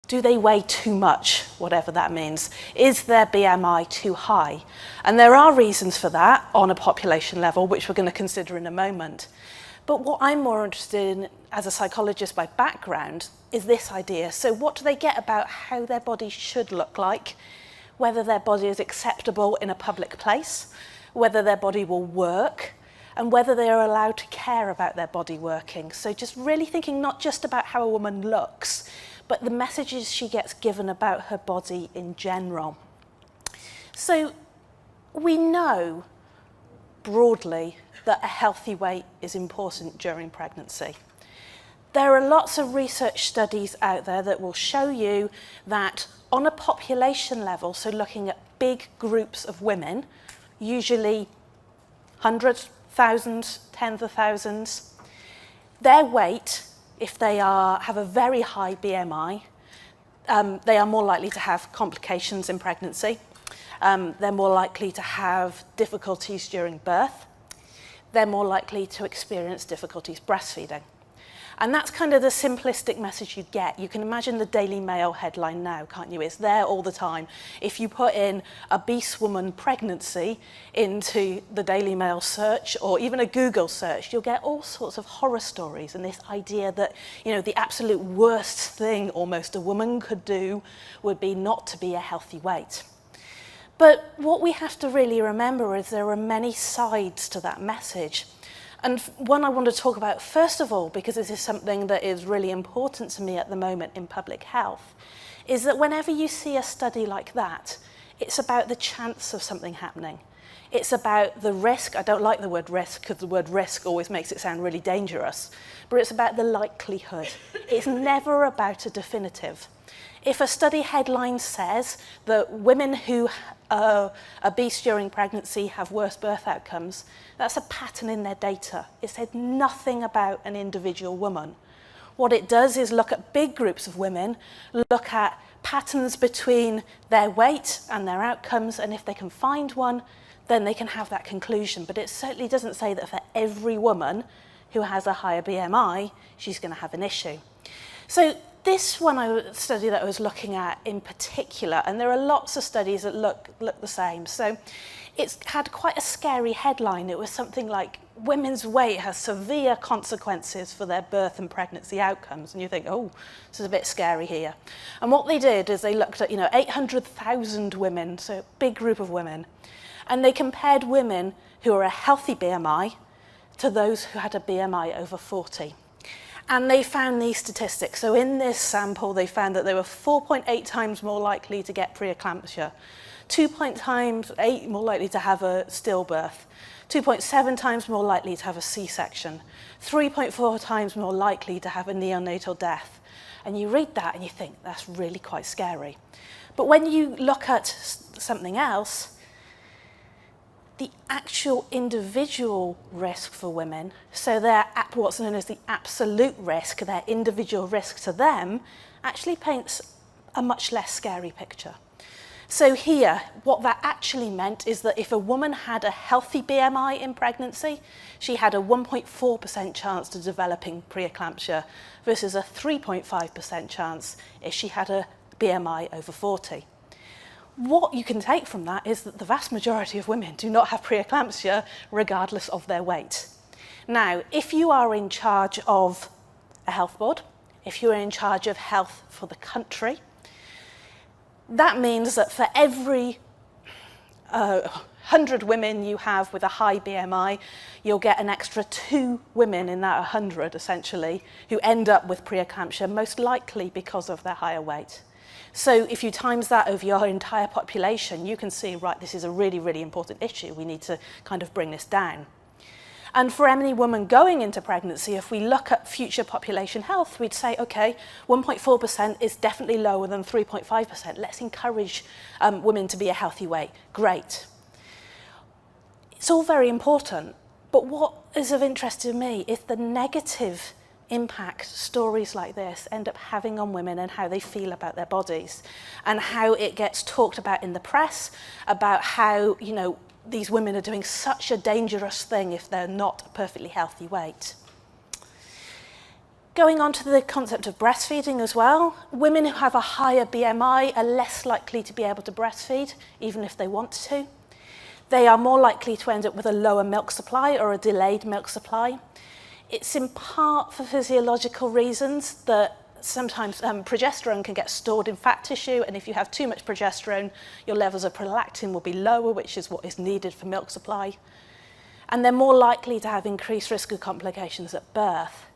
Do they weigh too much, whatever that means? Is their BMI too high? And there are reasons for that on a population level, which we're going to consider in a moment. But what I'm more interested in as a psychologist by background is this idea. So what do they get about how their body should look like, whether their body is acceptable in a public place, whether their body will work, and whether they are allowed to care about their body working. So just really thinking not just about how a woman looks, but the messages she gets given about her body in general. So we know broadly that a healthy weight is important during pregnancy. There are lots of research studies out there that will show you that on a population level, so looking at big groups of women, usually hundreds, thousands, tens of thousands, their weight, if they have a very high BMI, they are more likely to have complications in pregnancy. They're more likely to have difficulties during birth. They're more likely to experience difficulties breastfeeding. And that's kind of the simplistic message you get. You can imagine the Daily Mail headline now, can't you? It's there all the time. If you put in obese woman pregnancy into the Daily Mail search or even a Google search, you'll get all sorts of horror stories and this idea that, you know, the absolute worst thing almost a woman could do would be not to be a healthy weight. But what we have to really remember is there are many sides to that message. And one I want to talk about first of all, because this is something that is really important to me at the moment in public health, is that whenever you see a study like that, it's about the chance of something happening. It's about the risk. I don't like the word risk because the word risk always makes it sound really dangerous, but it's about the likelihood. It's never about a definitive. If a study headline says that women who are obese during pregnancy have worse birth outcomes, that's a pattern in their data. It said nothing about an individual woman. What it does is look at big groups of women, look at patterns between their weight and their outcomes, and if they can find one, then they can have that conclusion. But it certainly doesn't say that for every woman who has a higher BMI, she's going to have an issue. So this study that I was looking at in particular, and there are lots of studies that look the same. So it's had quite a scary headline. It was something like, women's weight has severe consequences for their birth and pregnancy outcomes. And you think, oh, this is a bit scary here. And what they did is they looked at, 800,000 women, so a big group of women, and they compared women who are a healthy BMI to those who had a BMI over 40. And they found these statistics. So in this sample, they found that they were 4.8 times more likely to get preeclampsia, 2.8 more likely to have a stillbirth, 2.7 times more likely to have a C-section, 3.4 times more likely to have a neonatal death. And you read that and you think, that's really quite scary. But when you look at something else, the actual individual risk for women, so their what's known as the absolute risk, their individual risk to them, actually paints a much less scary picture. So here, what that actually meant is that if a woman had a healthy BMI in pregnancy, she had a 1.4% chance to developing preeclampsia versus a 3.5% chance if she had a BMI over 40. What you can take from that is that the vast majority of women do not have preeclampsia regardless of their weight. Now, if you are in charge of a health board, if you're in charge of health for the country, that means that for every 100 women you have with a high BMI, you'll get an extra 2 women in that 100, essentially, who end up with preeclampsia, most likely because of their higher weight. So if you times that over your entire population, you can see, right, this is a really, really important issue. We need to kind of bring this down. And for any woman going into pregnancy, if we look at future population health, we'd say, okay, 1.4% is definitely lower than 3.5%. Let's encourage women to be a healthy weight. Great. It's all very important, but what is of interest to me is the negative impact stories like this end up having on women and how they feel about their bodies, and how it gets talked about in the press about how, these women are doing such a dangerous thing if they're not a perfectly healthy weight. Going on to the concept of breastfeeding as well, women who have a higher BMI are less likely to be able to breastfeed, even if they want to. They are more likely to end up with a lower milk supply or a delayed milk supply. It's in part for physiological reasons that sometimes progesterone can get stored in fat tissue, and if you have too much progesterone, your levels of prolactin will be lower, which is what is needed for milk supply. And they're more likely to have increased risk of complications at birth.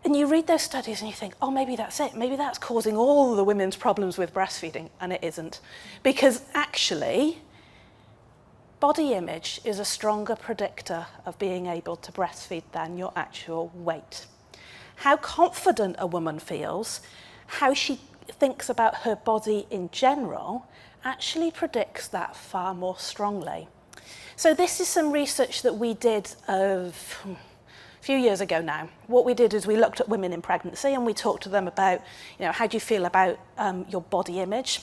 And you read those studies and you think, oh, maybe that's it. Maybe that's causing all the women's problems with breastfeeding, and it isn't. Because actually, body image is a stronger predictor of being able to breastfeed than your actual weight. How confident a woman feels, how she thinks about her body in general, actually predicts that far more strongly. So this is some research that we did a few years ago now. What we did is we looked at women in pregnancy and we talked to them about, how do you feel about your body image?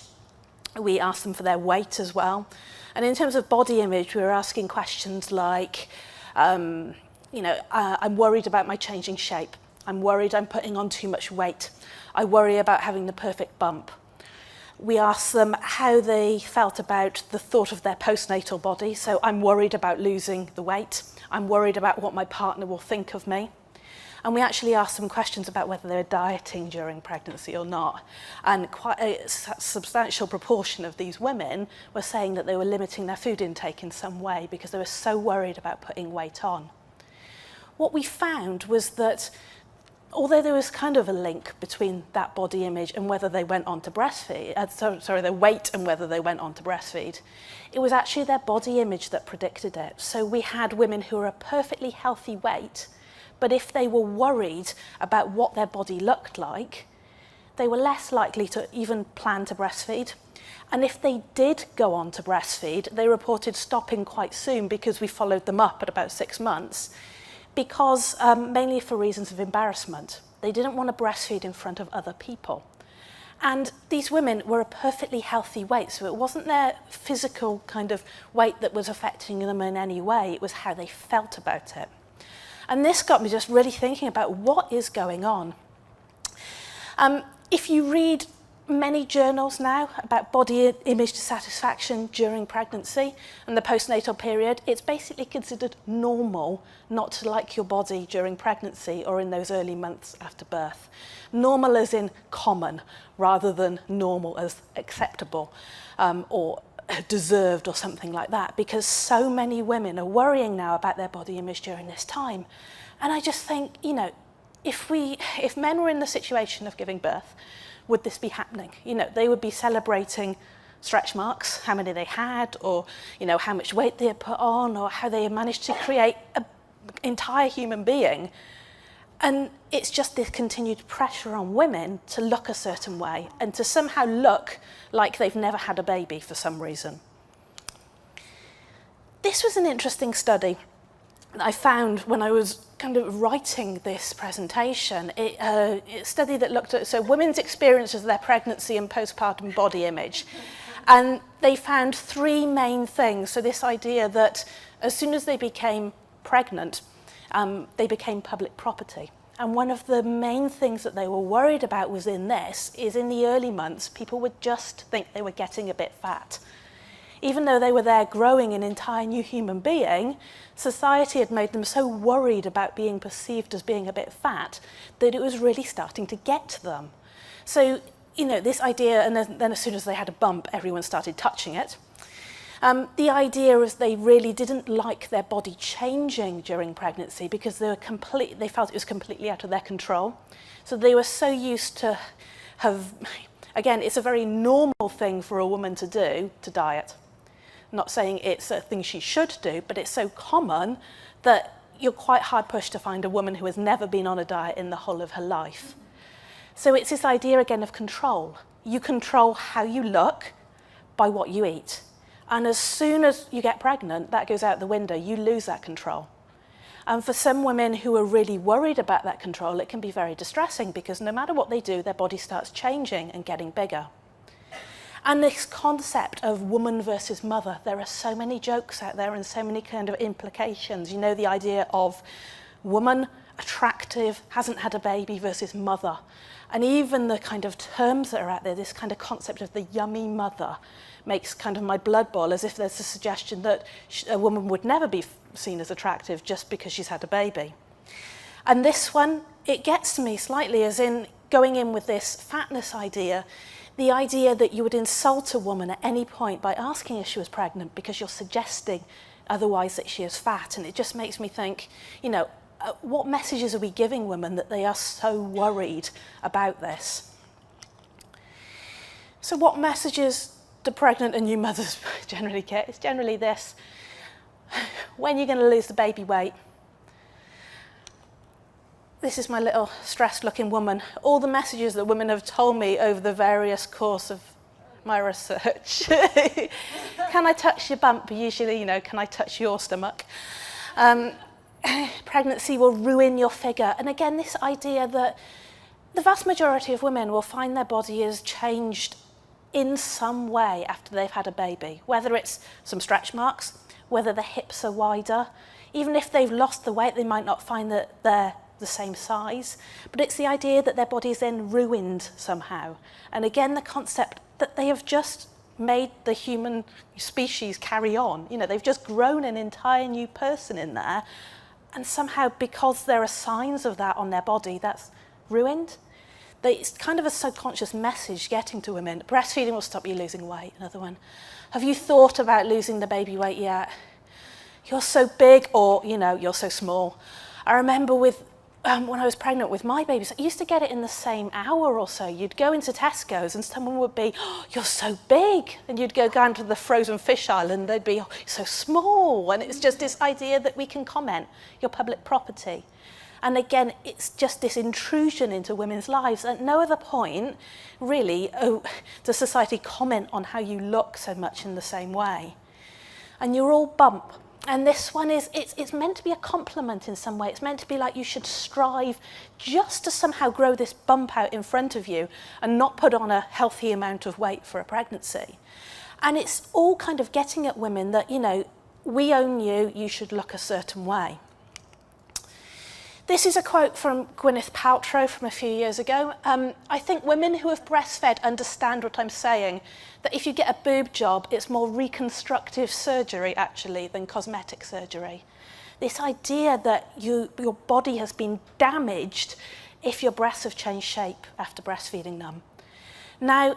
We asked them for their weight as well. And in terms of body image, we were asking questions like, I'm worried about my changing shape. I'm worried I'm putting on too much weight. I worry about having the perfect bump. We asked them how they felt about the thought of their postnatal body. So I'm worried about losing the weight. I'm worried about what my partner will think of me. And we actually asked them questions about whether they were dieting during pregnancy or not. And quite a substantial proportion of these women were saying that they were limiting their food intake in some way because they were so worried about putting weight on. What we found was that although there was kind of a link between that body image and whether they went on to breastfeed, their weight and whether they went on to breastfeed, it was actually their body image that predicted it. So we had women who were a perfectly healthy weight, but if they were worried about what their body looked like, they were less likely to even plan to breastfeed. And if they did go on to breastfeed, they reported stopping quite soon because we followed them up at about 6 months, because mainly for reasons of embarrassment. They didn't want to breastfeed in front of other people. And these women were a perfectly healthy weight, so it wasn't their physical kind of weight that was affecting them in any way, it was how they felt about it. And this got me just really thinking about what is going on. If you read many journals now about body image dissatisfaction during pregnancy and the postnatal period, it's basically considered normal not to like your body during pregnancy or in those early months after birth. Normal as in common, rather than normal as acceptable or deserved or something like that, because so many women are worrying now about their body image during this time. And I just think, if men were in the situation of giving birth, would this be happening? They would be celebrating stretch marks, how many they had, or how much weight they had put on, or how they had managed to create an entire human being. And it's just this continued pressure on women to look a certain way and to somehow look like they've never had a baby for some reason. This was an interesting study that I found when I was kind of writing this presentation. A study that looked at women's experiences of their pregnancy and postpartum body image. And they found 3 main things. So this idea that as soon as they became pregnant, they became public property. And one of the main things that they were worried about was in the early months, people would just think they were getting a bit fat. Even though they were there growing an entire new human being, society had made them so worried about being perceived as being a bit fat that it was really starting to get to them. So, this idea, and then as soon as they had a bump, everyone started touching it. The idea is they really didn't like their body changing during pregnancy because they felt it was completely out of their control. So they were so used to again, it's a very normal thing for a woman to do, to diet. Not saying it's a thing she should do, but it's so common that you're quite hard pushed to find a woman who has never been on a diet in the whole of her life. So it's this idea again of control. You control how you look by what you eat. And as soon as you get pregnant, that goes out the window. You lose that control. And for some women who are really worried about that control, it can be very distressing because no matter what they do, their body starts changing and getting bigger. And this concept of woman versus mother, there are so many jokes out there and so many kind of implications. The idea of woman attractive, hasn't had a baby versus mother. And even the kind of terms that are out there, this kind of concept of the yummy mother, makes kind of my blood boil, as if there's a suggestion that a woman would never be seen as attractive just because she's had a baby. And this one, it gets to me slightly, as in going in with this fatness idea, the idea that you would insult a woman at any point by asking if she was pregnant because you're suggesting otherwise that she is fat. And it just makes me think, you know, what messages are we giving women that they are so worried about this? So what messages do pregnant and new mothers generally get? It's generally this: when you're going to lose the baby weight. This is my little stressed looking woman. All the messages that women have told me over the various course of my research. Can I touch your bump? Usually, you know, can I touch your stomach? Pregnancy will ruin your figure. And again, this idea that the vast majority of women will find their body is changed in some way after they've had a baby, whether it's some stretch marks, whether the hips are wider. Even if they've lost the weight, they might not find that they're the same size, but it's the idea that their body is then ruined somehow. And again, the concept that they have just made the human species carry on. You know, they've just grown an entire new person in there, and somehow, because there are signs of that on their body, that's ruined. It's kind of a subconscious message getting to women. Breastfeeding will stop you losing weight. Another one. Have you thought about losing the baby weight yet? You're so big, or, you know, you're so small. I remember with when I was pregnant with my babies, I used to get it in the same hour or so. You'd go into Tesco's and someone would be, oh, you're so big. And you'd go down to the frozen fish aisle and they'd be, oh, you're so small. And it's just this idea that we can comment, you're public property. And again, it's just this intrusion into women's lives. At no other point, really, does society comment on how you look so much in the same way. And you're all bump. And this one is, it's meant to be a compliment in some way. It's meant to be like you should strive just to somehow grow this bump out in front of you and not put on a healthy amount of weight for a pregnancy. And it's all kind of getting at women that, you know, we own you, you should look a certain way. This is a quote from Gwyneth Paltrow from a few years ago. I think women who have breastfed understand what I'm saying, that if you get a boob job, it's more reconstructive surgery, actually, than cosmetic surgery. This idea that your body has been damaged if your breasts have changed shape after breastfeeding them. Now,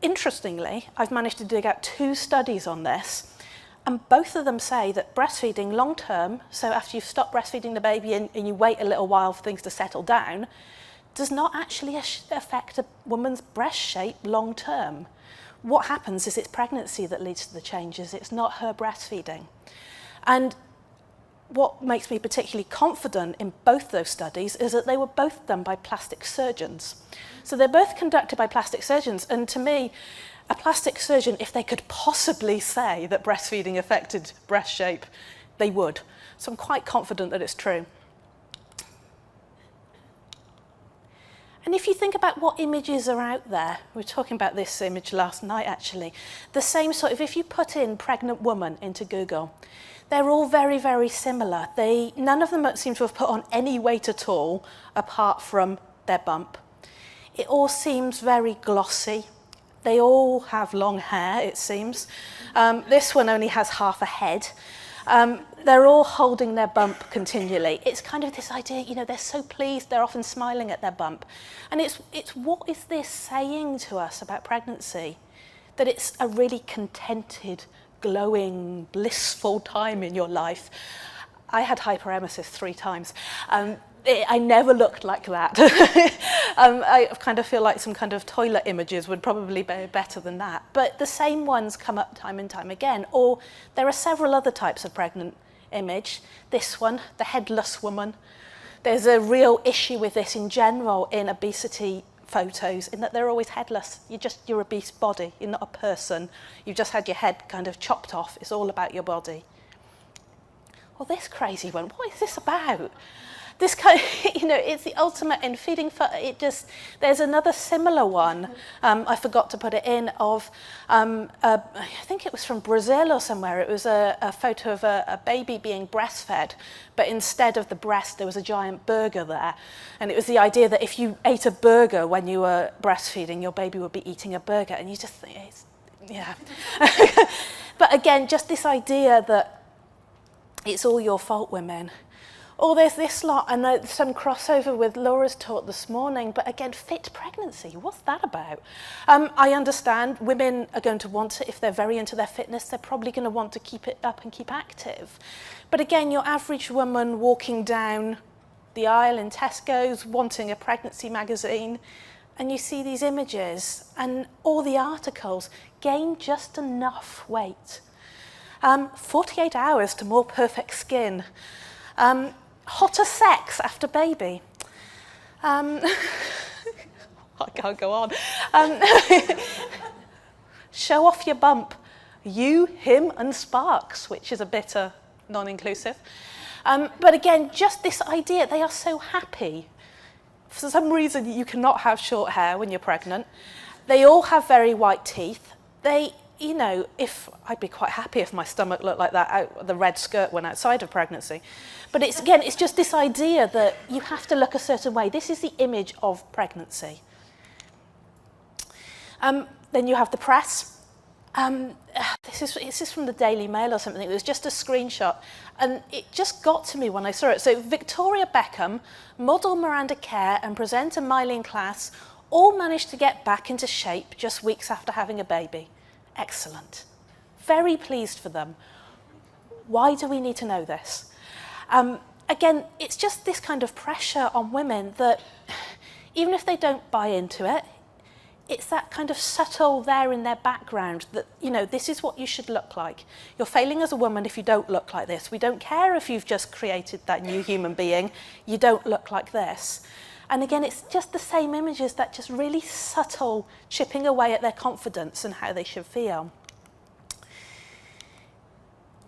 interestingly, I've managed to dig out 2 studies on this, and both of them say that breastfeeding long term, so after you've stopped breastfeeding the baby and you wait a little while for things to settle down, does not actually affect a woman's breast shape long term. What happens is it's pregnancy that leads to the changes, it's not her breastfeeding. And what makes me particularly confident in both those studies is that they were both done by plastic surgeons. So they're both conducted by plastic surgeons, and to me, a plastic surgeon, if they could possibly say that breastfeeding affected breast shape, they would. So I'm quite confident that it's true. And if you think about what images are out there, we were talking about this image last night actually, the same sort of, if you put in pregnant woman into Google, they're all very, very similar. None of them seem to have put on any weight at all, apart from their bump. It all seems very glossy. They all have long hair, it seems. This one only has half a head. They're all holding their bump continually. It's kind of this idea, you know, they're so pleased, they're often smiling at their bump. And it's what is this saying to us about pregnancy? That it's a really contented, glowing, blissful time in your life. I had hyperemesis 3 times. I never looked like that. I kind of feel like some kind of toilet images would probably be better than that. But the same ones come up time and time again. Or there are several other types of pregnant image. This one, the headless woman. There's a real issue with this in general in obesity photos, in that they're always headless. You're just your obese body. You're not a person. You've just had your head kind of chopped off. It's all about your body. Well, this crazy one, what is this about? this kind of, it's the ultimate in feeding. There's another similar one, I forgot to put it in, of, I think it was from Brazil or somewhere. It was a photo of a baby being breastfed, but instead of the breast, there was a giant burger there. And it was the idea that if you ate a burger when you were breastfeeding, your baby would be eating a burger. And you just think, yeah. But again, just this idea that it's all your fault, women. Or there's this lot, and some crossover with Laura's talk this morning, but again, fit pregnancy, what's that about? I understand women are going to want to, if they're very into their fitness, they're probably going to want to keep it up and keep active. But again, your average woman walking down the aisle in Tesco's wanting a pregnancy magazine, and you see these images and all the articles, gain just enough weight. 48 hours to more perfect skin. Hotter sex after baby. I can't go on. Show off your bump. You, him, and Sparks, which is a bit non-inclusive. But again, just this idea, they are so happy. For some reason, you cannot have short hair when you're pregnant. They all have very white teeth. If I'd be quite happy if my stomach looked like that, the red skirt went outside of pregnancy. But it's just this idea that you have to look a certain way. This is the image of pregnancy. Then you have the press. This is from the Daily Mail or something. It was just a screenshot. And it just got to me when I saw it. So Victoria Beckham, model Miranda Kerr, and presenter Mylene Klass all managed to get back into shape just weeks after having a baby. Excellent. Very pleased for them. Why do we need to know this? Again, it's just this kind of pressure on women that even if they don't buy into it, it's that kind of subtle there in their background that, this is what you should look like. You're failing as a woman if you don't look like this. We don't care if you've just created that new human being. You don't look like this. And again, it's just the same images, that just really subtle chipping away at their confidence and how they should feel.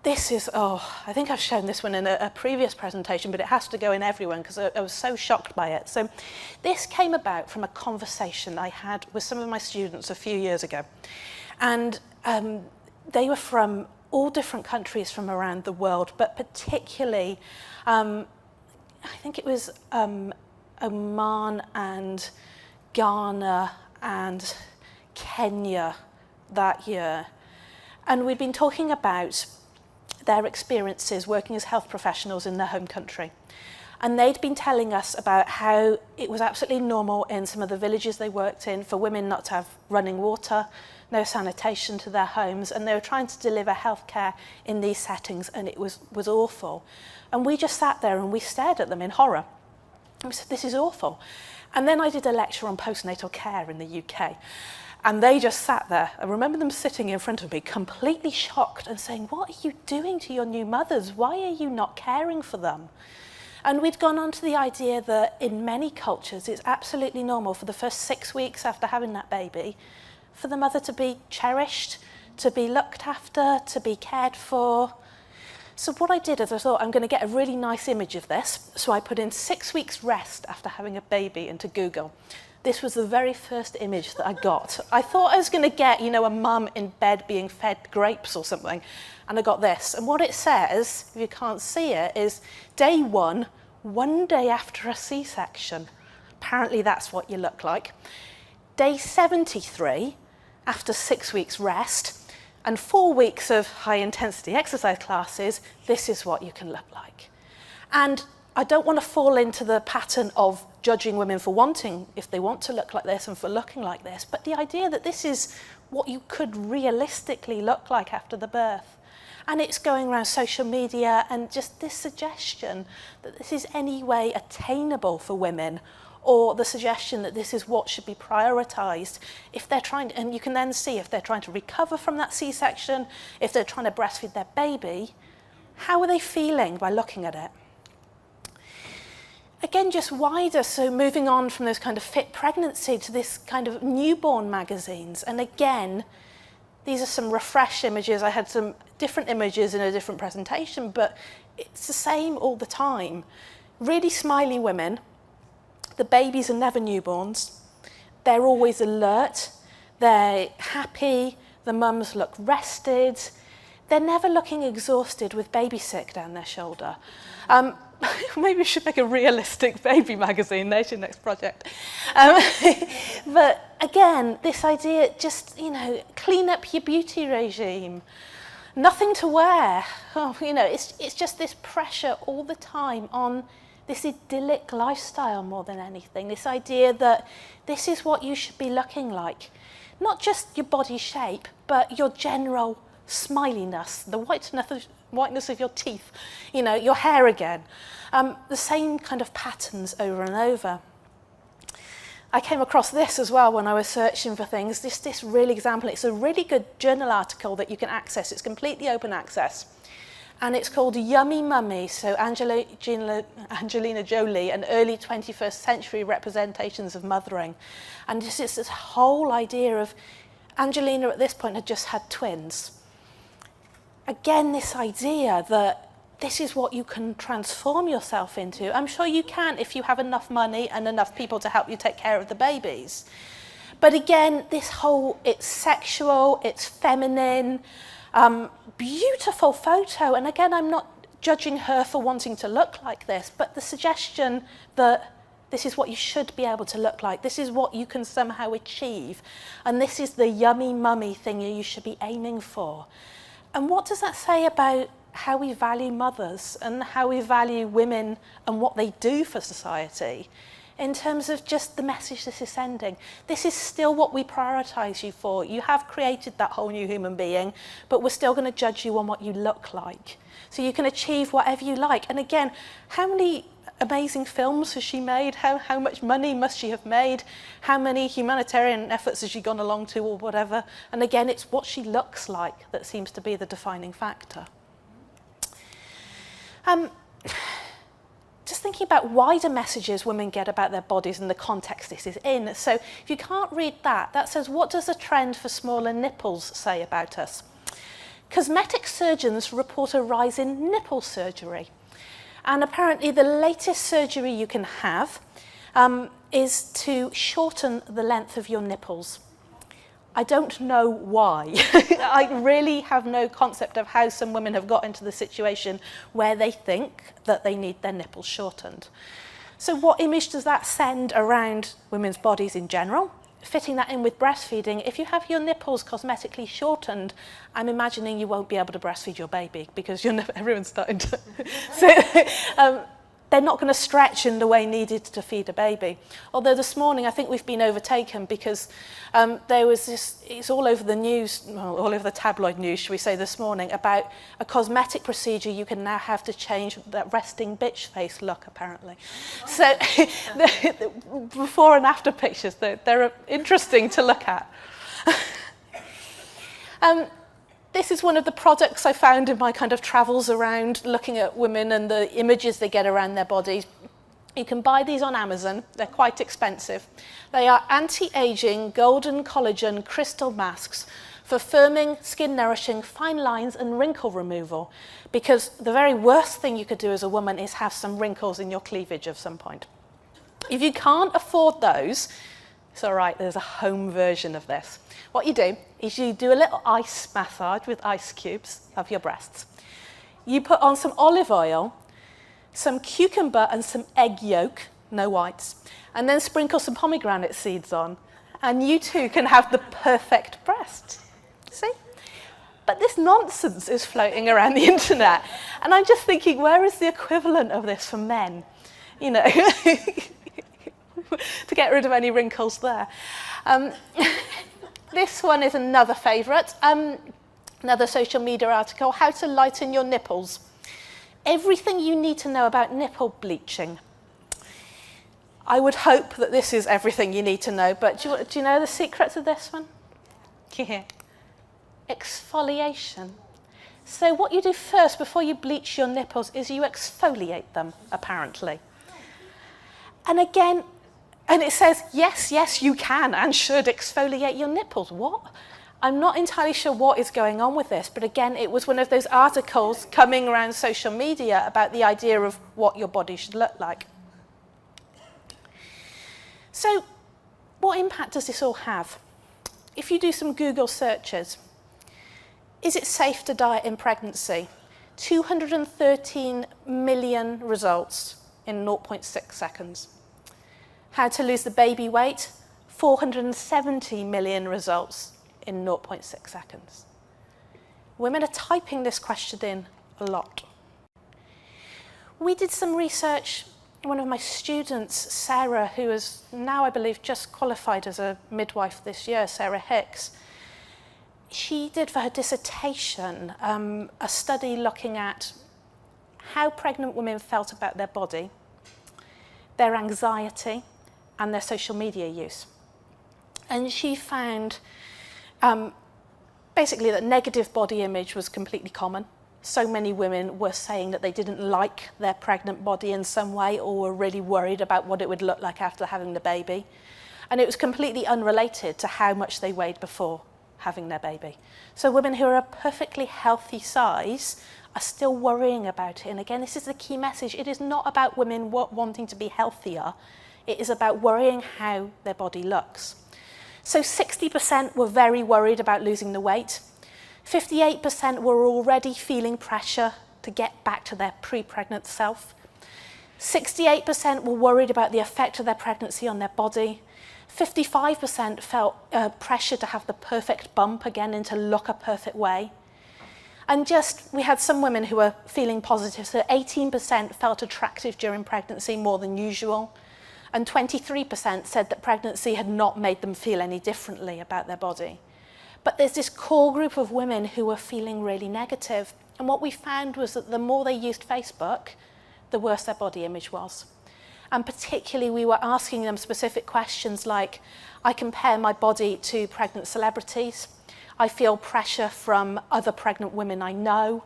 This is, I think I've shown this one in a previous presentation, but it has to go in everyone because I was so shocked by it. So this came about from a conversation I had with some of my students a few years ago. And they were from all different countries from around the world, but particularly, I think it was Oman and Ghana and Kenya that year. And we'd been talking about their experiences working as health professionals in their home country. And they'd been telling us about how it was absolutely normal in some of the villages they worked in for women not to have running water, no sanitation to their homes, and they were trying to deliver healthcare in these settings, and it was awful. And we just sat there and we stared at them in horror. And we said, this is awful. And then I did a lecture on postnatal care in the UK. And they just sat there. I remember them sitting in front of me, completely shocked and saying, what are you doing to your new mothers? Why are you not caring for them? And we'd gone on to the idea that in many cultures, it's absolutely normal for the first 6 weeks after having that baby, for the mother to be cherished, to be looked after, to be cared for. So what I did is I thought, I'm going to get a really nice image of this. So I put in 6 weeks rest after having a baby into Google. This was the very first image that I got. I thought I was going to get, a mum in bed being fed grapes or something. And I got this. And what it says, if you can't see it, is day 1, 1 day after a C-section. Apparently that's what you look like. Day 73, after 6 weeks rest, and 4 weeks of high-intensity exercise classes, this is what you can look like. And I don't want to fall into the pattern of judging women for wanting, if they want to look like this and for looking like this, but the idea that this is what you could realistically look like after the birth. And it's going around social media and just this suggestion that this is any way attainable for women, or the suggestion that this is what should be prioritised if they're trying to, and you can then see if they're trying to recover from that C-section, if they're trying to breastfeed their baby, how are they feeling by looking at it? Again, just wider, so moving on from this kind of fit pregnancy to this kind of newborn magazines. And again, these are some refresh images. I had some different images in a different presentation, but it's the same all the time. Really smiley women, the babies are never newborns. They're always alert. They're happy. The mums look rested. They're never looking exhausted with baby sick down their shoulder. Maybe we should make a realistic baby magazine. There's your next project. But again, this idea, just, clean up your beauty regime. Nothing to wear. It's just this pressure all the time on this idyllic lifestyle more than anything. This idea that this is what you should be looking like. Not just your body shape, but your general smiliness, the whiteness of your teeth, your hair again. The same kind of patterns over and over. I came across this as well when I was searching for things. This real example, it's a really good journal article that you can access. It's completely open access. And it's called Yummy Mummy, so Angelina Jolie and early 21st century representations of mothering. And it's this whole idea of Angelina at this point had just had twins. Again, this idea that this is what you can transform yourself into. I'm sure you can if you have enough money and enough people to help you take care of the babies. But again, it's sexual, it's feminine, beautiful photo. And again, I'm not judging her for wanting to look like this, but the suggestion that this is what you should be able to look like, this is what you can somehow achieve, and this is the yummy mummy thing you should be aiming for. And what does that say about how we value mothers and how we value women and what they do for society in terms of just the message this is sending? This is still what we prioritise you for. You have created that whole new human being, but we're still going to judge you on what you look like. So you can achieve whatever you like. And again, how many amazing films has she made? How much money must she have made? How many humanitarian efforts has she gone along to or whatever? And again, it's what she looks like that seems to be the defining factor. Just thinking about wider messages women get about their bodies and the context this is in. So if you can't read that, that says, what does the trend for smaller nipples say about us? Cosmetic surgeons report a rise in nipple surgery. And apparently the latest surgery you can have is to shorten the length of your nipples. I don't know why. I really have no concept of how some women have got into the situation where they think that they need their nipples shortened. So what image does that send around women's bodies in general? Fitting that in with breastfeeding, if you have your nipples cosmetically shortened, I'm imagining you won't be able to breastfeed your baby because everyone's starting to... So, they're not going to stretch in the way needed to feed a baby. Although this morning I think we've been overtaken because there was this, it's all over the news, well, all over the tabloid news, should we say, this morning, about a cosmetic procedure you can now have to change that resting bitch face look, apparently. So the before and after pictures, they're interesting to look at. This is one of the products I found in my kind of travels around looking at women and the images they get around their bodies. You can buy these on Amazon. They're quite expensive. They are anti-aging golden collagen crystal masks for firming, skin nourishing, fine lines and wrinkle removal. Because the very worst thing you could do as a woman is have some wrinkles in your cleavage at some point. If you can't afford those, it's all right, there's a home version of this. What you do is you do a little ice massage with ice cubes of your breasts. You put on some olive oil, some cucumber and some egg yolk, no whites, and then sprinkle some pomegranate seeds on, and you too can have the perfect breast. See? But this nonsense is floating around the internet, and I'm just thinking, where is the equivalent of this for men? You know, to get rid of any wrinkles there. This one is another favourite, another social media article, how to lighten your nipples. Everything you need to know about nipple bleaching. I would hope that this is everything you need to know, but do you know the secret to this one? Yeah. Exfoliation. So what you do first before you bleach your nipples is you exfoliate them, apparently. And again, and it says, yes, you can and should exfoliate your nipples. What? I'm not entirely sure what is going on with this, but again, it was one of those articles coming around social media about the idea of what your body should look like. So, what impact does this all have? If you do some Google searches, is it safe to diet in pregnancy? 213 million results in 0.6 seconds. How to lose the baby weight? 470 million results in 0.6 seconds. Women are typing this question in a lot. We did some research. One of my students, Sarah, who is now, I believe, just qualified as a midwife this year, Sarah Hicks, she did for her dissertation a study looking at how pregnant women felt about their body, their anxiety, and their social media use. And she found basically that negative body image was completely common. So many women were saying that they didn't like their pregnant body in some way or were really worried about what it would look like after having the baby. And it was completely unrelated to how much they weighed before having their baby. So women who are a perfectly healthy size are still worrying about it. And again, this is the key message. It is not about women wanting to be healthier. It is about worrying how their body looks. So 60% were very worried about losing the weight. 58% were already feeling pressure to get back to their pre-pregnant self. 68% were worried about the effect of their pregnancy on their body. 55% felt pressure to have the perfect bump again and to look a perfect way. And we had some women who were feeling positive. So 18% felt attractive during pregnancy more than usual. And 23% said that pregnancy had not made them feel any differently about their body. But there's this core group of women who were feeling really negative. And what we found was that the more they used Facebook, the worse their body image was. And particularly, we were asking them specific questions like, I compare my body to pregnant celebrities. I feel pressure from other pregnant women I know.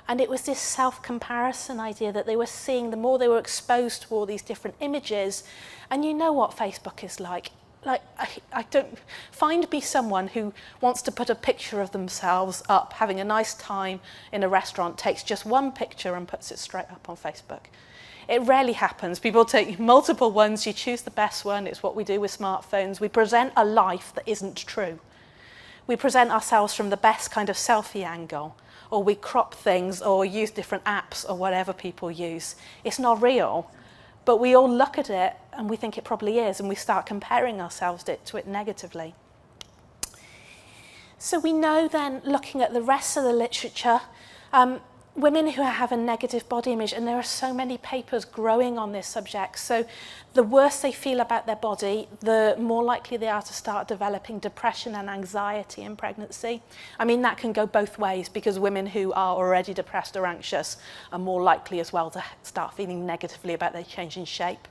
And it was this self-comparison idea that they were seeing the more they were exposed to all these different images. And you know what Facebook is like. I don't find me someone who wants to put a picture of themselves up having a nice time in a restaurant, takes just one picture and puts it straight up on Facebook. It rarely happens. People take multiple ones, you choose the best one. It's what we do with smartphones. We present a life that isn't true. We present ourselves from the best kind of selfie angle, or we crop things or use different apps or whatever people use. It's not real. But we all look at it and we think it probably is, and we start comparing ourselves to it negatively. So we know then, looking at the rest of the literature, women who have a negative body image, and there are so many papers growing on this subject, so the worse they feel about their body, the more likely they are to start developing depression and anxiety in pregnancy. I mean, that can go both ways, because women who are already depressed or anxious are more likely as well to start feeling negatively about their change in shape.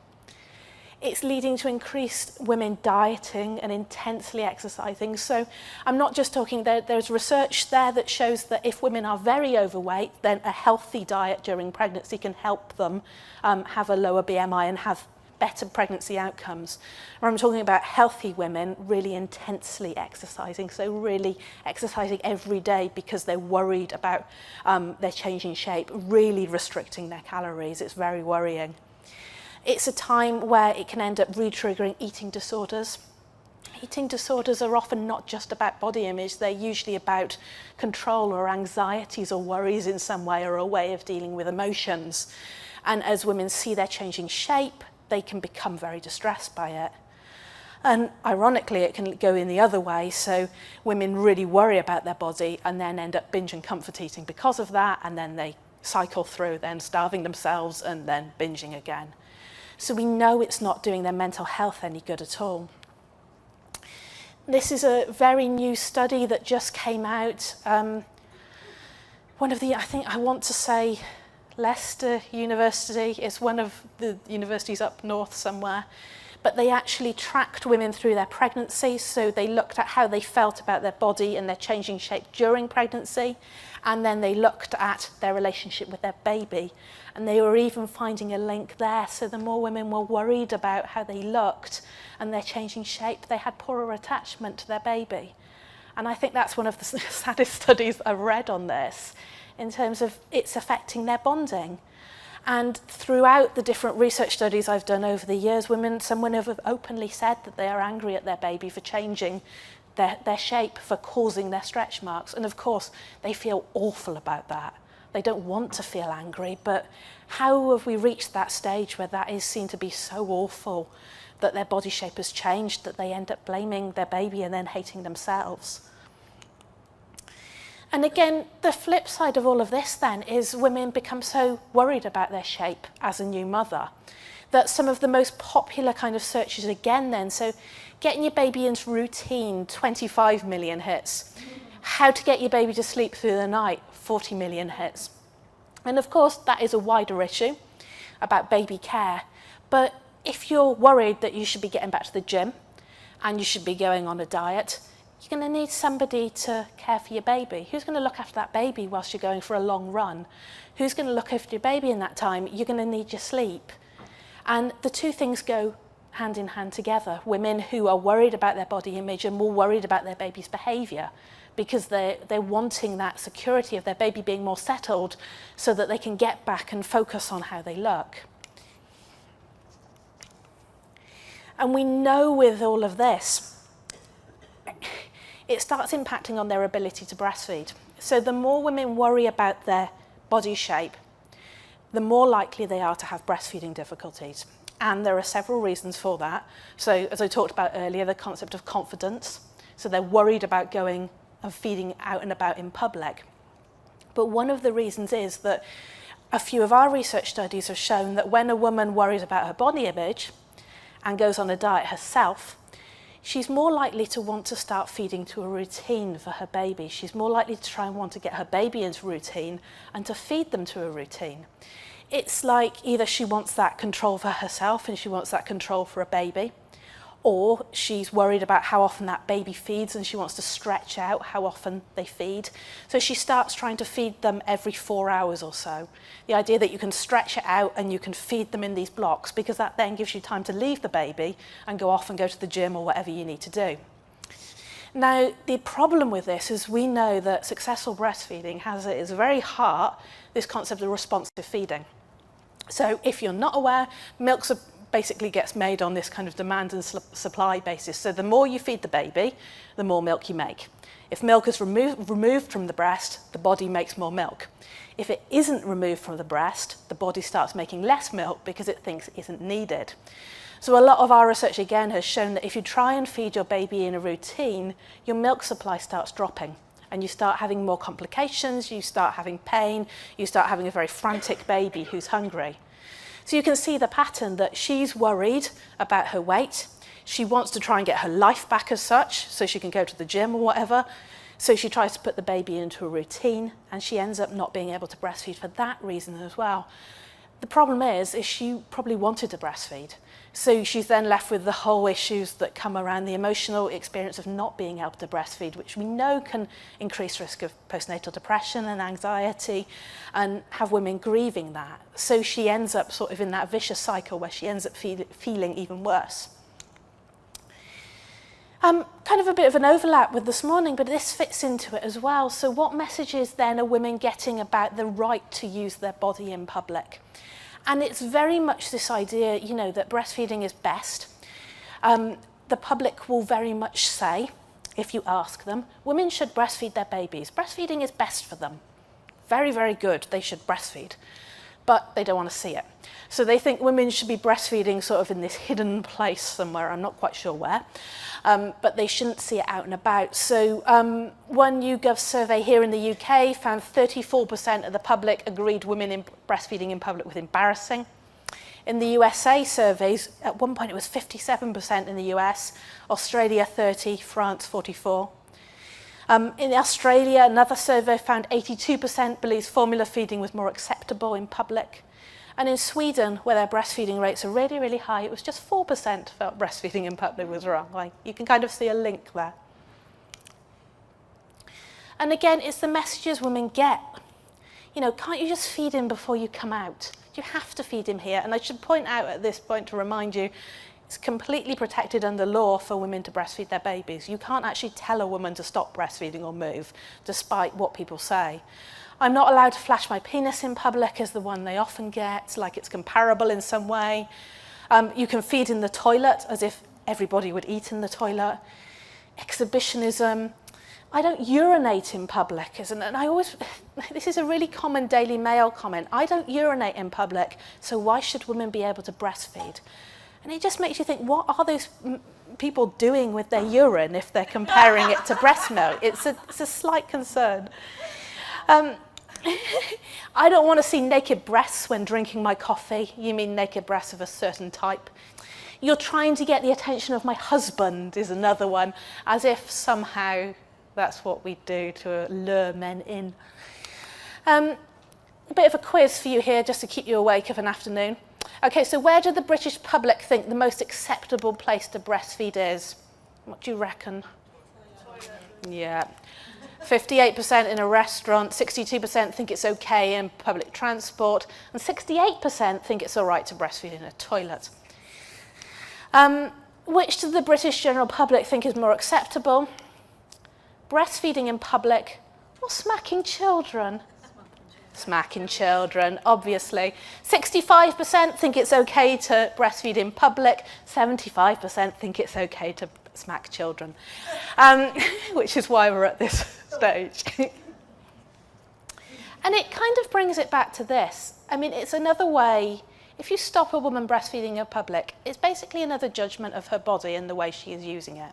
It's leading to increased women dieting and intensely exercising. So I'm not just talking, there's research there that shows that if women are very overweight, then a healthy diet during pregnancy can help them have a lower BMI and have better pregnancy outcomes. Or I'm talking about healthy women really intensely exercising, so really exercising every day because they're worried about their changing shape, really restricting their calories. It's very worrying. It's a time where it can end up re-triggering eating disorders. Eating disorders are often not just about body image, they're usually about control or anxieties or worries in some way, or a way of dealing with emotions. And as women see their changing shape, they can become very distressed by it. And ironically, it can go in the other way, so women really worry about their body and then end up binge and comfort eating because of that, and then they cycle through then starving themselves and then binging again. So we know it's not doing their mental health any good at all. This is a very new study that just came out. One of the, I want to say Leicester University, it's one of the universities up north somewhere, but they actually tracked women through their pregnancy. So they looked at how they felt about their body and their changing shape during pregnancy. And then they looked at their relationship with their baby. And they were even finding a link there. So the more women were worried about how they looked and their changing shape, they had poorer attachment to their baby. And I think that's one of the saddest studies I've read on this, in terms of it's affecting their bonding. And throughout the different research studies I've done over the years, some women have openly said that they are angry at their baby for changing their shape, for causing their stretch marks. And of course, they feel awful about that. They don't want to feel angry, but how have we reached that stage where that is seen to be so awful, that their body shape has changed, that they end up blaming their baby and then hating themselves? And again, the flip side of all of this then is women become so worried about their shape as a new mother that some of the most popular kind of searches again then, so getting your baby into routine, 25 million hits. How to get your baby to sleep through the night, 40 million hits. And of course, that is a wider issue about baby care. But if you're worried that you should be getting back to the gym and you should be going on a diet, you're going to need somebody to care for your baby. Who's going to look after that baby whilst you're going for a long run? Who's going to look after your baby in that time? You're going to need your sleep. And the two things go hand in hand together. Women who are worried about their body image are more worried about their baby's behaviour, because they're wanting that security of their baby being more settled so that they can get back and focus on how they look. And we know with all of this, it starts impacting on their ability to breastfeed. So the more women worry about their body shape, the more likely they are to have breastfeeding difficulties. And there are several reasons for that. So as I talked about earlier, the concept of confidence. So they're worried about going and feeding out and about in public. But one of the reasons is that a few of our research studies have shown that when a woman worries about her body image and goes on a diet herself, she's more likely to want to start feeding to a routine for her baby. She's more likely to try and want to get her baby into routine and to feed them to a routine. It's like either she wants that control for herself and she wants that control for a baby, or she's worried about how often that baby feeds and she wants to stretch out how often they feed. So she starts trying to feed them every 4 hours or so. The idea that you can stretch it out and you can feed them in these blocks, because that then gives you time to leave the baby and go off and go to the gym or whatever you need to do. Now, the problem with this is we know that successful breastfeeding has at its very heart this concept of responsive feeding. So if you're not aware, milk basically gets made on this kind of demand and supply basis. So the more you feed the baby, the more milk you make. If milk is removed from the breast, the body makes more milk. If it isn't removed from the breast, the body starts making less milk because it thinks it isn't needed. So a lot of our research again has shown that if you try and feed your baby in a routine, your milk supply starts dropping and you start having more complications, you start having pain, you start having a very frantic baby who's hungry. So you can see the pattern that she's worried about her weight. She wants to try and get her life back as such so she can go to the gym or whatever. So she tries to put the baby into a routine and she ends up not being able to breastfeed for that reason as well. The problem is she probably wanted to breastfeed. So she's then left with the whole issues that come around the emotional experience of not being able to breastfeed, which we know can increase risk of postnatal depression and anxiety and have women grieving that. So she ends up sort of in that vicious cycle where she ends up feeling even worse. Kind of a bit of an overlap with this morning, but this fits into it as well. So what messages then are women getting about the right to use their body in public? And it's very much this idea, you know, that breastfeeding is best. The public will very much say, if you ask them, women should breastfeed their babies. Breastfeeding is best for them. Very, very good. They should breastfeed. But they don't want to see it. So they think women should be breastfeeding sort of in this hidden place somewhere. I'm not quite sure where. But they shouldn't see it out and about. So one YouGov survey here in the UK found 34% of the public agreed women in breastfeeding in public was embarrassing. In the USA surveys, at one point it was 57% in the US, Australia 30, France 44. In Australia, another survey found 82% believes formula feeding was more acceptable in public. And in Sweden, where their breastfeeding rates are really, really high, it was just 4% felt breastfeeding in public was wrong. Like, you can kind of see a link there. And again, it's the messages women get. You know, can't you just feed him before you come out? You have to feed him here. And I should point out at this point to remind you, It's completely protected under law for women to breastfeed their babies. You can't actually tell a woman to stop breastfeeding or move, despite what people say. I'm not allowed to flash my penis in public as the one they often get, like it's comparable in some way. You can feed in the toilet as if everybody would eat in the toilet. Exhibitionism. I don't urinate in public, and I always, this is a really common Daily Mail comment. I don't urinate in public, so why should women be able to breastfeed? And it just makes you think, what are those people doing with their urine if they're comparing it to breast milk? It's a slight concern. I don't want to see naked breasts when drinking my coffee. You mean naked breasts of a certain type. You're trying to get the attention of my husband is another one, as if somehow that's what we do to lure men in. A bit of a quiz for you here, just to keep you awake of an afternoon. Okay, so where do the British public think the most acceptable place to breastfeed is? What do you reckon? Yeah. 58% in a restaurant, 62% think it's okay in public transport, and 68% think it's all right to breastfeed in a toilet. Which do the British general public think is more acceptable? Breastfeeding in public or smacking children? Smacking children, obviously. 65% think it's okay to breastfeed in public, 75% think it's okay to smack children, which is why we're at this stage. And it kind of brings it back to this. I mean, it's another way, if you stop a woman breastfeeding in public, it's basically another judgment of her body and the way she is using it.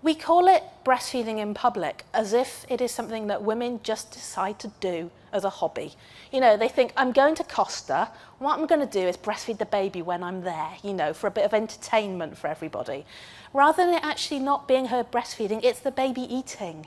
We call it breastfeeding in public as if it is something that women just decide to do as a hobby. You know, they think, I'm going to Costa, what I'm going to do is breastfeed the baby when I'm there, you know, for a bit of entertainment for everybody. Rather than it actually not being her breastfeeding, it's the baby eating.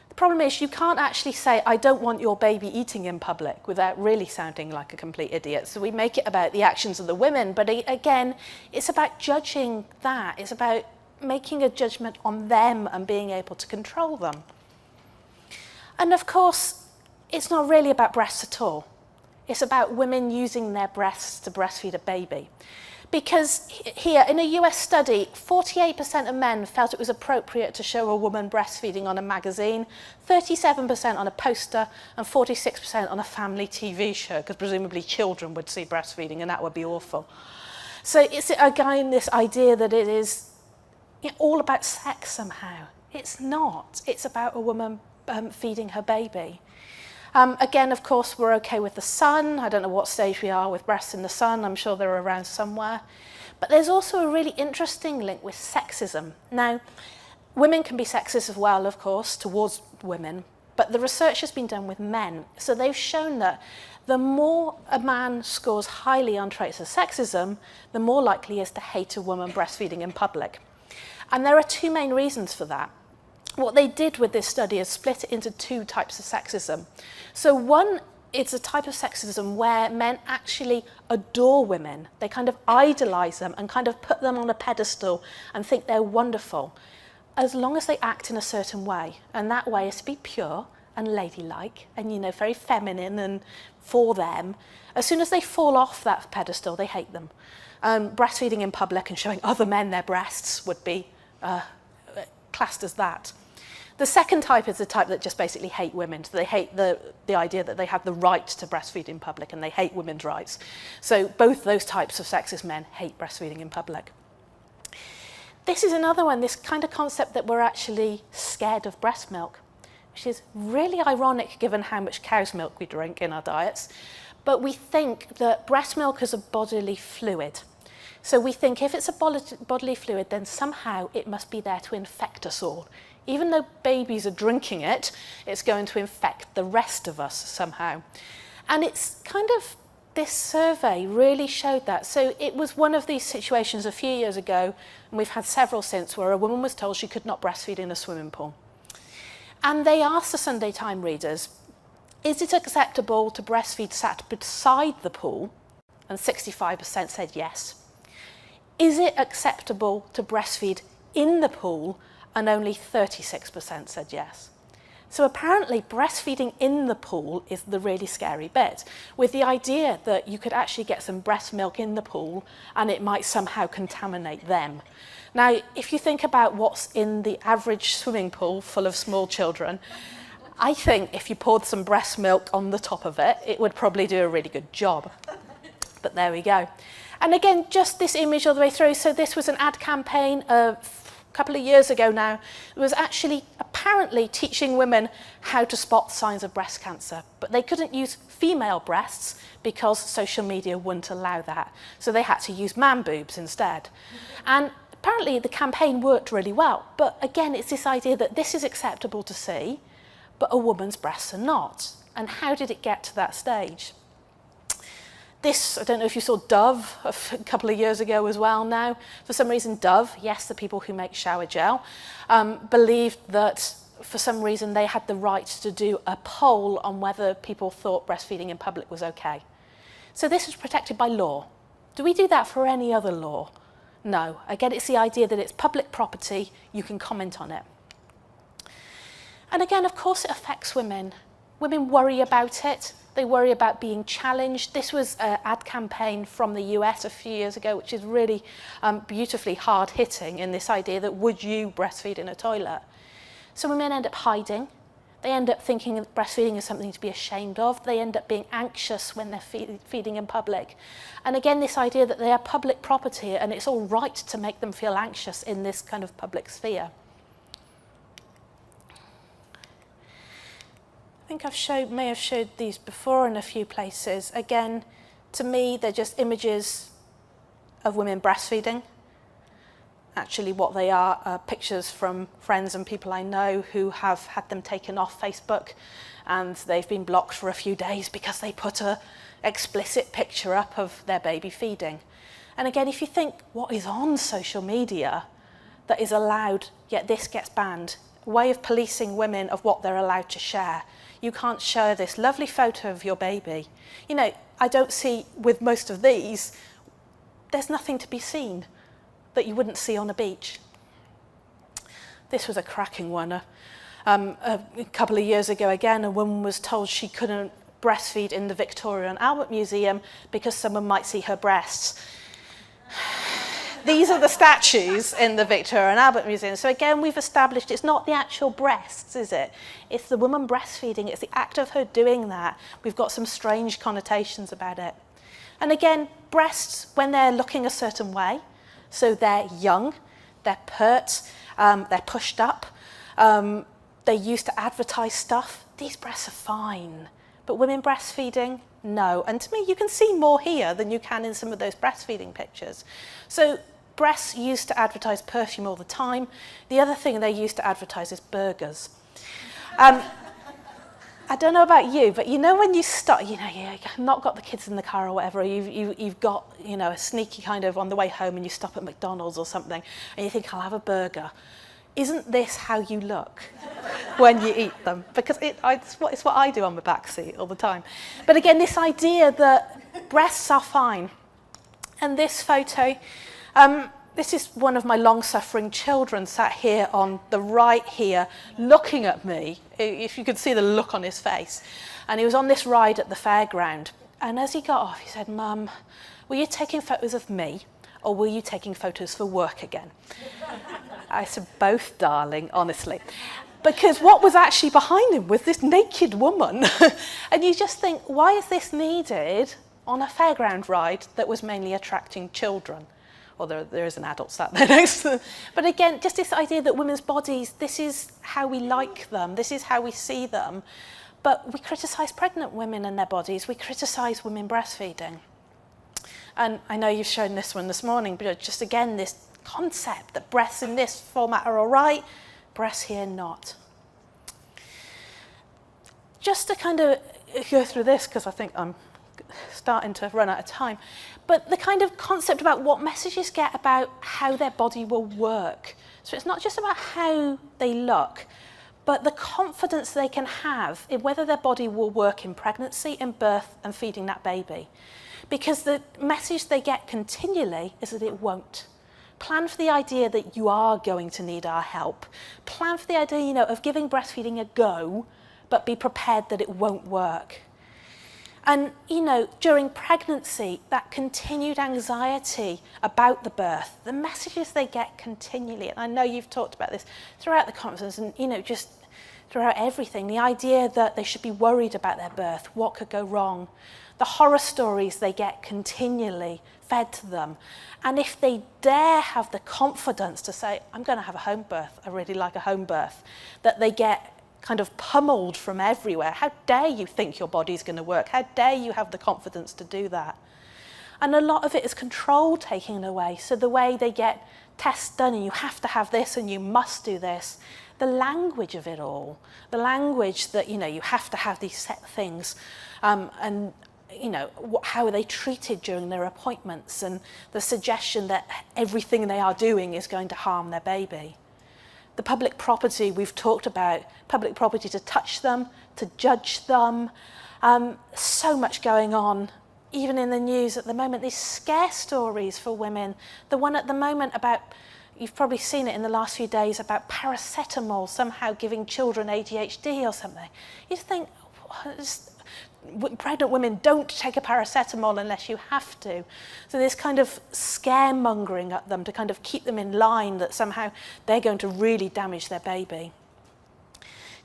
The problem is you can't actually say, I don't want your baby eating in public without really sounding like a complete idiot. So we make it about the actions of the women, but again, it's about judging that. It's about making a judgment on them and being able to control them. And of course, it's not really about breasts at all. It's about women using their breasts to breastfeed a baby. Because here, in a US study, 48% of men felt it was appropriate to show a woman breastfeeding on a magazine, 37% on a poster, and 46% on a family TV show, because presumably children would see breastfeeding and that would be awful. So it's again this idea that it is all about sex somehow. It's not. It's about a woman feeding her baby. Again, of course, we're okay with the sun. I don't know what stage we are with breasts in the sun. I'm sure they're around somewhere. But there's also a really interesting link with sexism. Now, women can be sexist as well, of course, towards women. But the research has been done with men. So they've shown that the more a man scores highly on traits of sexism, the more likely he is to hate a woman breastfeeding in public. And there are two main reasons for that. What they did with this study is split it into two types of sexism. So one, it's a type of sexism where men actually adore women. They kind of idolize them and kind of put them on a pedestal and think they're wonderful, as long as they act in a certain way. And that way is to be pure and ladylike and, you know, very feminine and for them. As soon as they fall off that pedestal, they hate them. Breastfeeding in public and showing other men their breasts would be classed as that. The second type is the type that just basically hate women. So they hate the idea that they have the right to breastfeed in public, and they hate women's rights. So both those types of sexist men hate breastfeeding in public. This is another one, this kind of concept that we're actually scared of breast milk, which is really ironic given how much cow's milk we drink in our diets. But we think that breast milk is a bodily fluid. So we think if it's a bodily fluid, then somehow it must be there to infect us all. Even though babies are drinking it, it's going to infect the rest of us somehow. And it's kind of, this survey really showed that. So it was one of these situations a few years ago, and we've had several since, where a woman was told she could not breastfeed in a swimming pool. And they asked the Sunday Times readers, is it acceptable to breastfeed sat beside the pool? And 65% said yes. Is it acceptable to breastfeed in the pool? And only 36% said yes. So apparently breastfeeding in the pool is the really scary bit, with the idea that you could actually get some breast milk in the pool and it might somehow contaminate them. Now, if you think about what's in the average swimming pool full of small children, I think if you poured some breast milk on the top of it, it would probably do a really good job. But there we go. And again, just this image all the way through. So this was an ad campaign a couple of years ago now. It was actually apparently teaching women how to spot signs of breast cancer, but they couldn't use female breasts because social media wouldn't allow that. So they had to use man boobs instead. And apparently the campaign worked really well. But again, it's this idea that this is acceptable to see, but a woman's breasts are not. And how did it get to that stage? This, I don't know if you saw Dove a couple of years ago as well now. For some reason, Dove, yes, the people who make shower gel, believed that for some reason they had the right to do a poll on whether people thought breastfeeding in public was okay. So this is protected by law. Do we do that for any other law? No. Again, it's the idea that it's public property, you can comment on it. And again, of course, it affects women. Women worry about it. They worry about being challenged. This was an ad campaign from the US a few years ago, which is really beautifully hard-hitting in this idea that would you breastfeed in a toilet? So women end up hiding. They end up thinking that breastfeeding is something to be ashamed of. They end up being anxious when they're feeding in public. And again, this idea that they are public property and it's all right to make them feel anxious in this kind of public sphere. I think may have showed these before in a few places. Again, to me, they're just images of women breastfeeding. Actually, what they are pictures from friends and people I know who have had them taken off Facebook, and they've been blocked for a few days because they put an explicit picture up of their baby feeding. And again, if you think what is on social media that is allowed, yet this gets banned, a way of policing women of what they're allowed to share. You can't share this lovely photo of your baby. You know, I don't see, with most of these, there's nothing to be seen that you wouldn't see on a beach. This was a cracking one. A couple of years ago, again, a woman was told she couldn't breastfeed in the Victoria and Albert Museum because someone might see her breasts. These are the statues in the Victoria and Albert Museum. So again, we've established it's not the actual breasts, is it? It's the woman breastfeeding. It's the act of her doing that. We've got some strange connotations about it. And again, breasts, when they're looking a certain way, so they're young, they're pert, they're pushed up, they're used to advertise stuff. These breasts are fine. But women breastfeeding, no. And to me, you can see more here than you can in some of those breastfeeding pictures. So breasts used to advertise perfume all the time. The other thing they used to advertise is burgers. I don't know about you, but you know when you start, you know, you've not got the kids in the car or whatever, you've got, you know, a sneaky kind of on the way home and you stop at McDonald's or something and you think, I'll have a burger. Isn't this how you look when you eat them? Because it's what I do on my backseat all the time. But again, this idea that breasts are fine. And this photo, this is one of my long-suffering children sat here on the right here, looking at me, if you could see the look on his face. And he was on this ride at the fairground. And as he got off, he said, Mum, were you taking photos of me or were you taking photos for work again? I said, both, darling, honestly. Because what was actually behind him was this naked woman. And you just think, why is this needed on a fairground ride that was mainly attracting children? Well, there is an adult sat there next to them. But again, just this idea that women's bodies, this is how we like them, this is how we see them. But we criticise pregnant women and their bodies, we criticise women breastfeeding. And I know you've shown this one this morning, but just again, this concept that breasts in this format are all right, breasts here not. Just to kind of go through this, because I think I'm starting to run out of time, but the kind of concept about what messages get about how their body will work. So it's not just about how they look, but the confidence they can have in whether their body will work in pregnancy, in birth, and feeding that baby. Because the message they get continually is that it won't. Plan for the idea that you are going to need our help. Plan for the idea, of giving breastfeeding a go, but be prepared that it won't work. And, during pregnancy, that continued anxiety about the birth, the messages they get continually, and I know you've talked about this throughout the conference and, just throughout everything, the idea that they should be worried about their birth, what could go wrong, the horror stories they get continually fed to them. And if they dare have the confidence to say, I'm going to have a home birth, I really like a home birth, that they get kind of pummeled from everywhere. How dare you think your body's going to work? How dare you have the confidence to do that? And a lot of it is control taken away. So the way they get tests done, and you have to have this and you must do this, the language of it all, the language that, you have to have these set things, and how are they treated during their appointments, and the suggestion that everything they are doing is going to harm their baby. The public property we've talked about, public property to touch them, to judge them, so much going on, even in the news at the moment, these scare stories for women. The one at the moment about, you've probably seen it in the last few days, about paracetamol somehow giving children ADHD or something. You just think, pregnant women don't take a paracetamol unless you have to. So this kind of scaremongering at them to kind of keep them in line that somehow they're going to really damage their baby.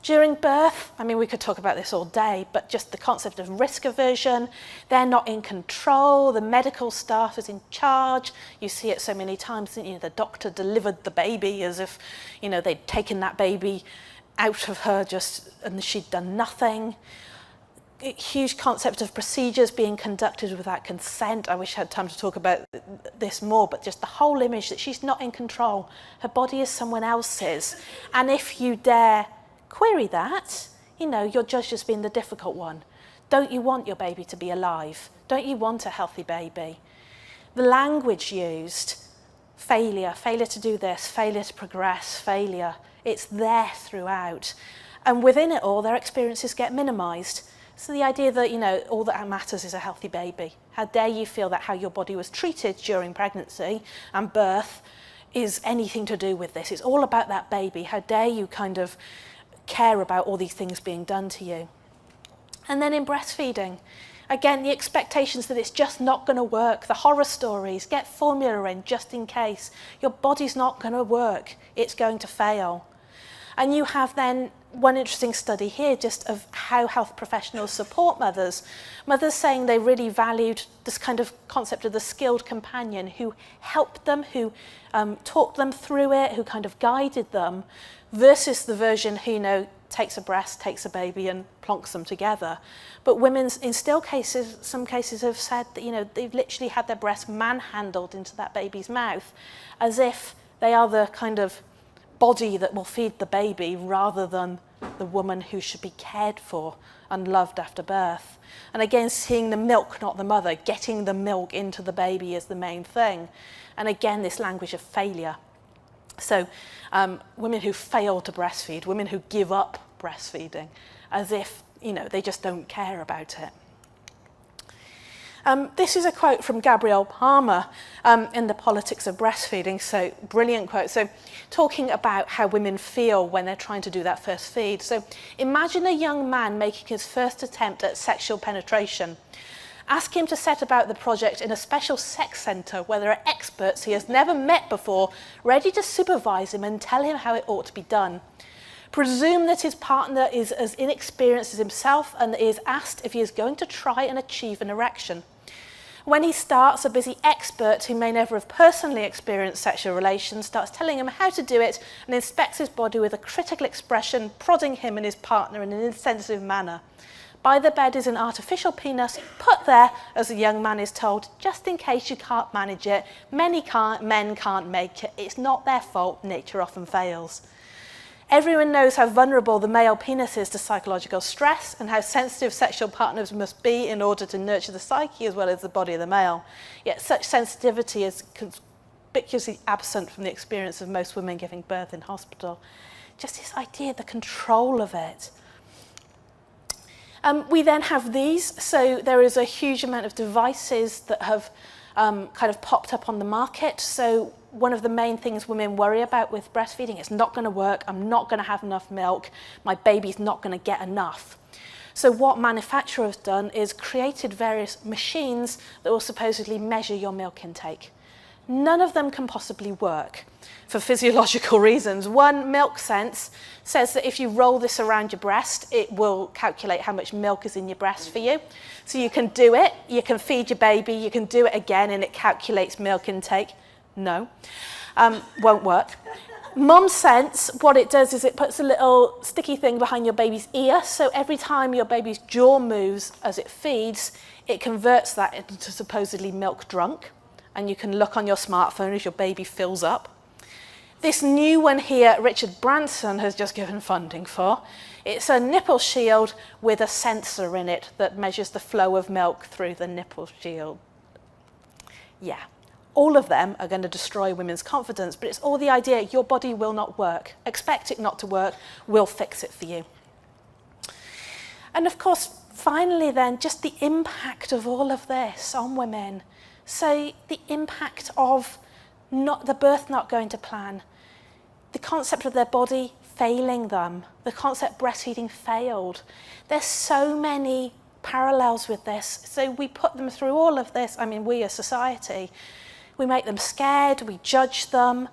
During birth, we could talk about this all day, but just the concept of risk aversion, they're not in control, the medical staff is in charge. You see it so many times, the doctor delivered the baby as if, they'd taken that baby out of her and she'd done nothing. A huge concept of procedures being conducted without consent. I wish I had time to talk about this more, but just the whole image that she's not in control. Her body is someone else's. And if you dare query that, you're judged as being the difficult one. Don't you want your baby to be alive? Don't you want a healthy baby? The language used, failure to do this, failure to progress, failure, it's there throughout. And within it all, their experiences get minimised. So the idea that, all that matters is a healthy baby. How dare you feel that how your body was treated during pregnancy and birth is anything to do with this. It's all about that baby. How dare you kind of care about all these things being done to you. And then in breastfeeding, again, the expectations that it's just not going to work, the horror stories, get formula in just in case. Your body's not going to work. It's going to fail. And you have then one interesting study here just of how health professionals support mothers. Mothers saying they really valued this kind of concept of the skilled companion who helped them, who talked them through it, who kind of guided them, versus the version who, takes a breast, takes a baby and plonks them together. But women in some cases have said that, they've literally had their breast manhandled into that baby's mouth as if they are the kind of body that will feed the baby rather than the woman who should be cared for and loved after birth. And again, seeing the milk, not the mother, getting the milk into the baby is the main thing. And again, this language of failure. So women who fail to breastfeed, women who give up breastfeeding, as if, they just don't care about it. This is a quote from Gabrielle Palmer in The Politics of Breastfeeding, so brilliant quote. So talking about how women feel when they're trying to do that first feed. So imagine a young man making his first attempt at sexual penetration. Ask him to set about the project in a special sex centre where there are experts he has never met before, ready to supervise him and tell him how it ought to be done. Presume that his partner is as inexperienced as himself and is asked if he is going to try and achieve an erection. When he starts, a busy expert who may never have personally experienced sexual relations starts telling him how to do it and inspects his body with a critical expression, prodding him and his partner in an insensitive manner. By the bed is an artificial penis put there, as the young man is told, just in case you can't manage it. Men can't make it. It's not their fault. Nature often fails. Everyone knows how vulnerable the male penis is to psychological stress and how sensitive sexual partners must be in order to nurture the psyche as well as the body of the male. Yet such sensitivity is conspicuously absent from the experience of most women giving birth in hospital. Just this idea, the control of it. We then have these. So there is a huge amount of devices that have kind of popped up on the market. So one of the main things women worry about with breastfeeding, it's not going to work, I'm not going to have enough milk, my baby's not going to get enough. So what manufacturers have done is created various machines that will supposedly measure your milk intake. None of them can possibly work for physiological reasons. One, Milk Sense, says that if you roll this around your breast, it will calculate how much milk is in your breast for you. So you can do it, you can feed your baby, you can do it again and it calculates milk intake. No, won't work. Mom Sense, what it does is it puts a little sticky thing behind your baby's ear, so every time your baby's jaw moves as it feeds, it converts that into supposedly milk drunk, and you can look on your smartphone as your baby fills up. This new one here, Richard Branson has just given funding for. It's a nipple shield with a sensor in it that measures the flow of milk through the nipple shield. Yeah. All of them are going to destroy women's confidence, but it's all the idea your body will not work. Expect it not to work, we'll fix it for you. And of course, finally then, just the impact of all of this on women. So the impact of the birth not going to plan, the concept of their body failing them, the concept breastfeeding failed. There's so many parallels with this. So we put them through all of this, we as society. We make them scared, we judge them,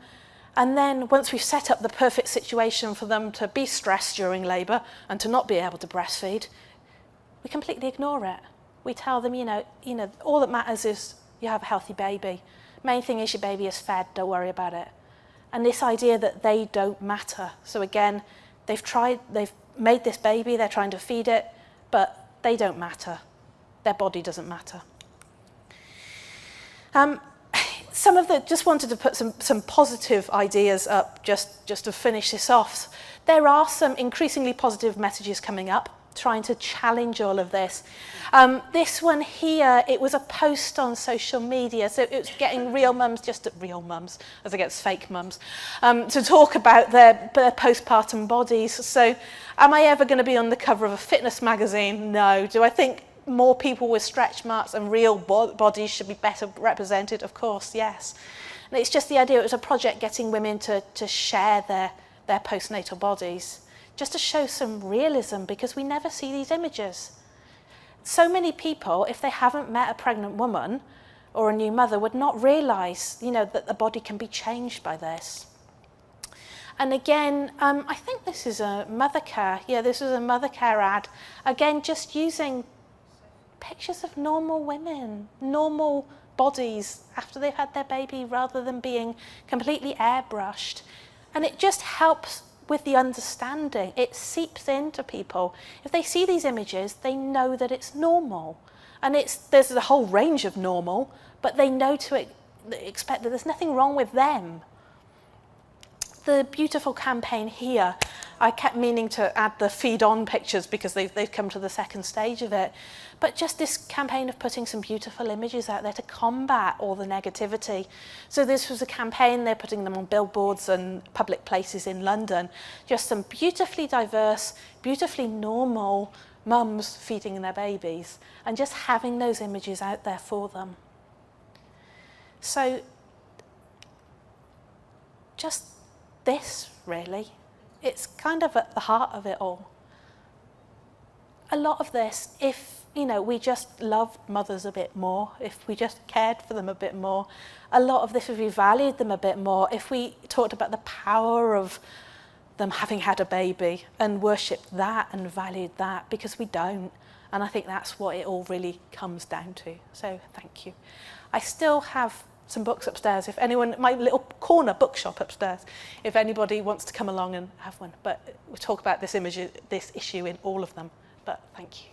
and then once we've set up the perfect situation for them to be stressed during labour and to not be able to breastfeed, we completely ignore it. We tell them, all that matters is you have a healthy baby. Main thing is your baby is fed, don't worry about it. And this idea that they don't matter. So again, they've made this baby, they're trying to feed it, but they don't matter. Their body doesn't matter. Just wanted to put some positive ideas up just to finish this off. There are some increasingly positive messages coming up, trying to challenge all of this. This one here, it was a post on social media, so it's getting real mums, as against fake mums, to talk about their postpartum bodies. So am I ever going to be on the cover of a fitness magazine? No. Do I think more people with stretch marks and real bodies should be better represented? Of course, yes. And it's just the idea, it was a project getting women to share their postnatal bodies, just to show some realism, because we never see these images. So many people, if they haven't met a pregnant woman or a new mother, would not realise, that the body can be changed by this. And again, I think this is a Mothercare. Yeah, this is a Mothercare ad. Again, just using pictures of normal women, normal bodies after they've had their baby, rather than being completely airbrushed. And it just helps with the understanding. It seeps into people. If they see these images, they know that it's normal. And there's a whole range of normal, but they know to expect that there's nothing wrong with them. The beautiful campaign here, I kept meaning to add the feed on pictures because they've come to the second stage of it. But just this campaign of putting some beautiful images out there to combat all the negativity. So this was a campaign, they're putting them on billboards and public places in London. Just some beautifully diverse, beautifully normal mums feeding their babies, and just having those images out there for them. So just this, really. It's kind of at the heart of it all. A lot of this, if we just loved mothers a bit more, if we just cared for them a bit more, a lot of this, if we valued them a bit more, if we talked about the power of them having had a baby and worshipped that and valued that, because we don't. And I think that's what it all really comes down to. So thank you. I still have some books upstairs. If anyone, my little corner bookshop upstairs, if anybody wants to come along and have one. But we'll talk about this issue in all of them. But thank you.